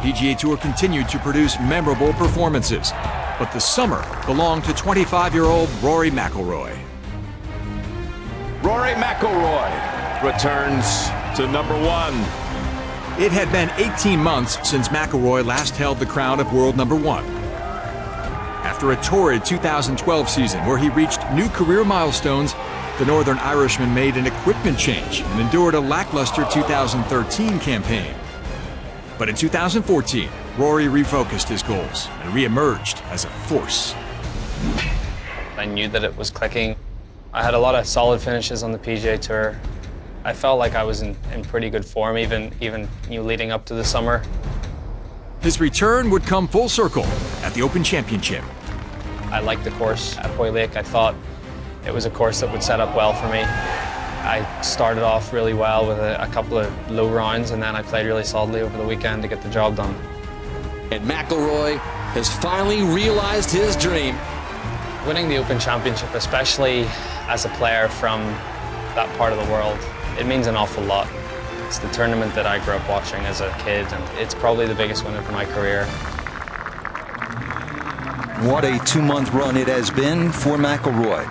PGA Tour continued to produce memorable performances, but the summer belonged to 25-year-old Rory McIlroy. Rory McIlroy returns to #1. It had been 18 months since McIlroy last held the crown of world #1. After a torrid 2012 season where he reached new career milestones, the Northern Irishman made an equipment change and endured a lackluster 2013 campaign. But in 2014, Rory refocused his goals and re-emerged as a force. I knew that it was clicking. I had a lot of solid finishes on the PGA Tour. I felt like I was in pretty good form, even leading up to the summer. His return would come full circle at the Open Championship. I liked the course at Hoy Lake. I thought it was a course that would set up well for me. I started off really well with a couple of low rounds, and then I played really solidly over the weekend to get the job done. And McIlroy has finally realized his dream. Winning the Open Championship, especially as a player from that part of the world, it means an awful lot. It's the tournament that I grew up watching as a kid, and it's probably the biggest win of my career. What a 2-month run it has been for McIlroy.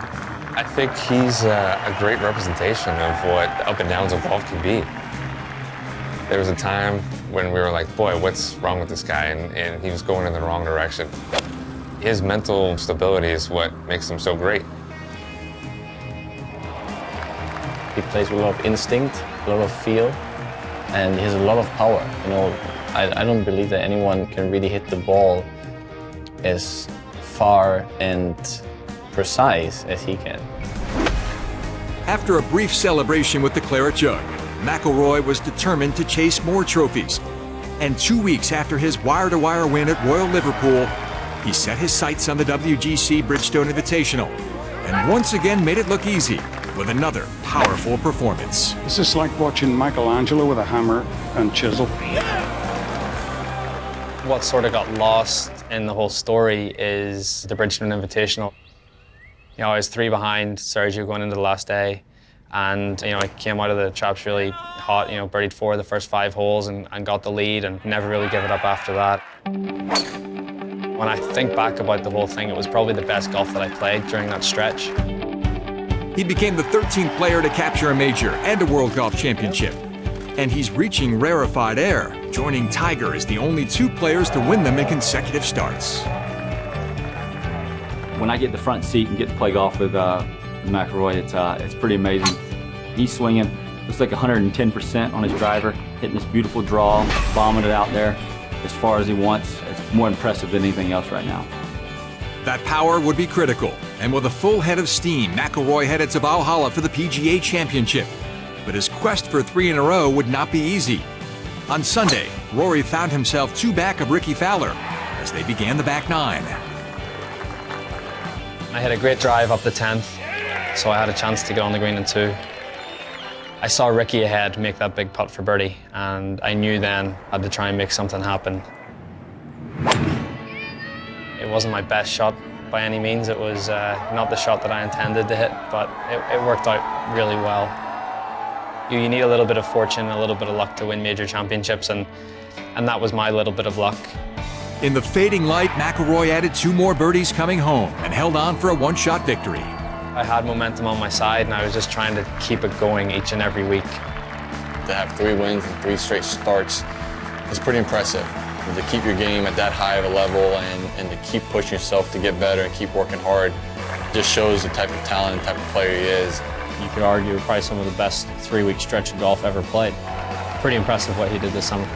I think he's a great representation of what up and downs of golf can be. There was a time when we were like, boy, what's wrong with this guy? And he was going in the wrong direction. His mental stability is what makes him so great. He plays with a lot of instinct, a lot of feel, and he has a lot of power. You know, I don't believe that anyone can really hit the ball as far and precise as he can. After a brief celebration with the claret jug, McIlroy was determined to chase more trophies. And 2 weeks after his wire-to-wire win at Royal Liverpool, he set his sights on the WGC Bridgestone Invitational and once again made it look easy with another powerful performance. It's just like watching Michelangelo with a hammer and chisel. What sort of got lost in the whole story is the Bridgestone Invitational. You know, I was 3 behind Sergio going into the last day, and you know, I came out of the traps really hot. You know, birdied 4 of the first 5 holes and got the lead, and never really gave it up after that. When I think back about the whole thing, it was probably the best golf that I played during that stretch. He became the 13th player to capture a major and a World Golf Championship. And he's reaching rarefied air, joining Tiger as the only 2 players to win them in consecutive starts. When I get the front seat and get to play golf with McIlroy, it's pretty amazing. He's swinging, looks like 110% on his driver, hitting this beautiful draw, bombing it out there as far as he wants. It's more impressive than anything else right now. That power would be critical, and with a full head of steam, McIlroy headed to Valhalla for the PGA Championship. But his quest for 3 in a row would not be easy. On Sunday, Rory found himself 2 back of Rickie Fowler as they began the back 9. I had a great drive up the 10th, so I had a chance to get on the green in 2. I saw Rickie ahead make that big putt for birdie, and I knew then I had to try and make something happen. It wasn't my best shot by any means. It was not the shot that I intended to hit, but it worked out really well. You need a little bit of fortune, a little bit of luck to win major championships, and that was my little bit of luck. In the fading light, McIlroy added 2 more birdies coming home and held on for a 1-shot victory. I had momentum on my side, and I was just trying to keep it going each and every week. To have 3 wins and 3 straight starts is pretty impressive. To keep your game at that high of a level and to keep pushing yourself to get better and keep working hard just shows the type of talent and type of player he is. You could argue probably some of the best 3-week stretch of golf ever played. Pretty impressive what he did this summer.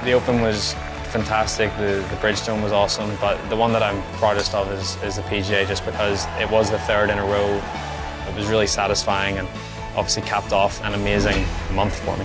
The Open was fantastic, the Bridgestone was awesome, but the one that I'm proudest of is the PGA, just because it was the 3rd in a row. It was really satisfying and obviously capped off an amazing month for me.